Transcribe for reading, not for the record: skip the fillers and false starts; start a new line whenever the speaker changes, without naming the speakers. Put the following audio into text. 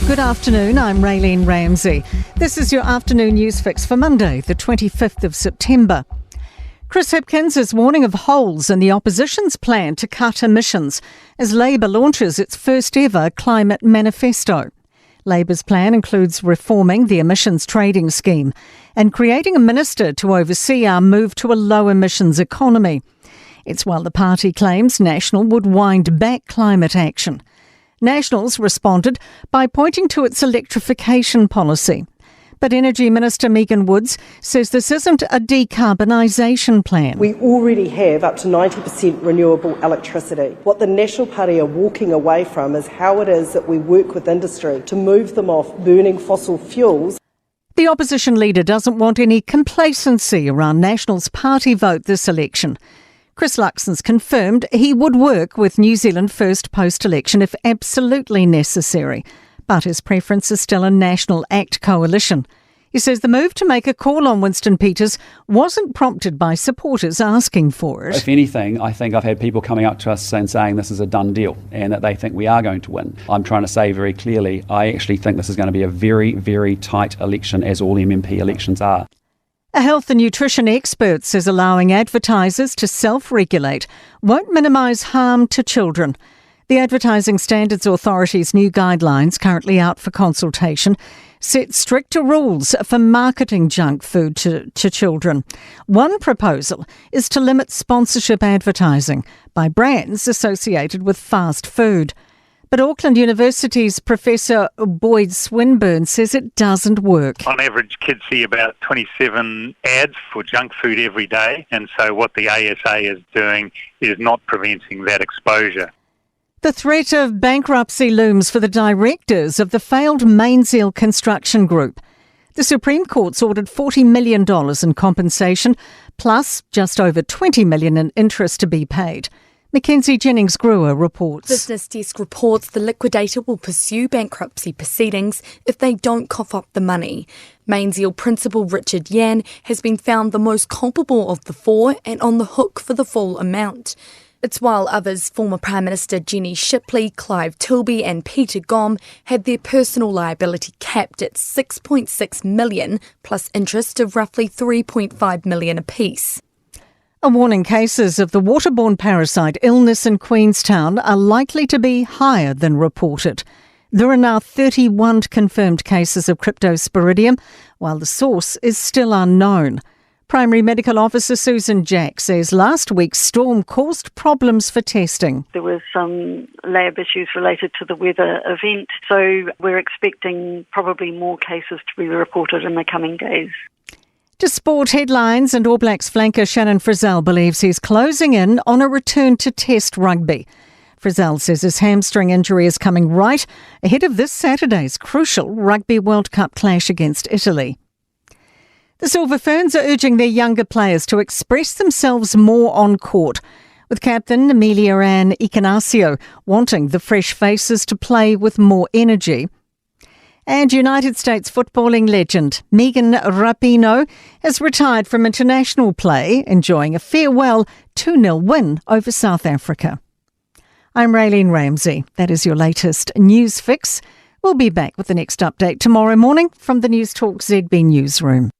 Good afternoon, I'm Raylene Ramsey. This is your afternoon news fix for Monday, the 25th of September. Chris Hipkins is warning of holes in the opposition's plan to cut emissions as Labour launches its first ever climate manifesto. Labour's plan includes reforming the emissions trading scheme and creating a minister to oversee our move to a low emissions economy. It's while the party claims National would wind back climate action. Nationals responded by pointing to its electrification policy. But Energy Minister Megan Woods says this isn't a decarbonisation plan.
We already have up to 90% renewable electricity. What the National Party are walking away from is how it is that we work with industry to move them off burning fossil fuels.
The opposition leader doesn't want any complacency around National's party vote this election. Chris Luxon's confirmed he would work with New Zealand First post-election if absolutely necessary, but his preference is still a National ACT coalition. He says the move to make a call on Winston Peters wasn't prompted by supporters asking for it.
If anything, I think I've had people coming up to us and saying this is a done deal and that they think we are going to win. I'm trying to say very clearly, I actually think this is going to be a very, very tight election, as all MMP elections are.
A health and nutrition expert says allowing advertisers to self-regulate won't minimise harm to children. The Advertising Standards Authority's new guidelines, currently out for consultation, set stricter rules for marketing junk food to children. One proposal is to limit sponsorship advertising by brands associated with fast food. But Auckland University's Professor Boyd Swinburne says it doesn't work.
On average, kids see about 27 ads for junk food every day, and so what the ASA is doing is not preventing that exposure.
The threat of bankruptcy looms for the directors of the failed Mainzeal Construction Group. The Supreme Court's ordered $40 million in compensation, plus just over $20 million in interest to be paid. Mackenzie Jennings-Greer reports.
Business Desk reports the liquidator will pursue bankruptcy proceedings if they don't cough up the money. Mainzeal principal Richard Yan has been found the most culpable of the four and on the hook for the full amount. It's while others, former Prime Minister Jenny Shipley, Clive Tilby and Peter Gom, had their personal liability capped at $6.6 million, plus interest of roughly $3.5 million apiece.
A warning: cases of the waterborne parasite illness in Queenstown are likely to be higher than reported. There are now 31 confirmed cases of Cryptosporidium, while the source is still unknown. Primary Medical Officer Susan Jack says last week's storm caused problems for testing.
There were some lab issues related to the weather event, so we're expecting probably more cases to be reported in the coming days.
To sport headlines, and All Blacks flanker Shannon Frizzell believes he's closing in on a return to Test rugby. Frizzell says his hamstring injury is coming right ahead of this Saturday's crucial Rugby World Cup clash against Italy. The Silver Ferns are urging their younger players to express themselves more on court, with captain Amelia Ann Ignazio wanting the fresh faces to play with more energy. And United States footballing legend Megan Rapinoe has retired from international play, enjoying a farewell 2-0 win over South Africa. I'm Raylene Ramsey. That is your latest news fix. We'll be back with the next update tomorrow morning from the Newstalk ZB newsroom.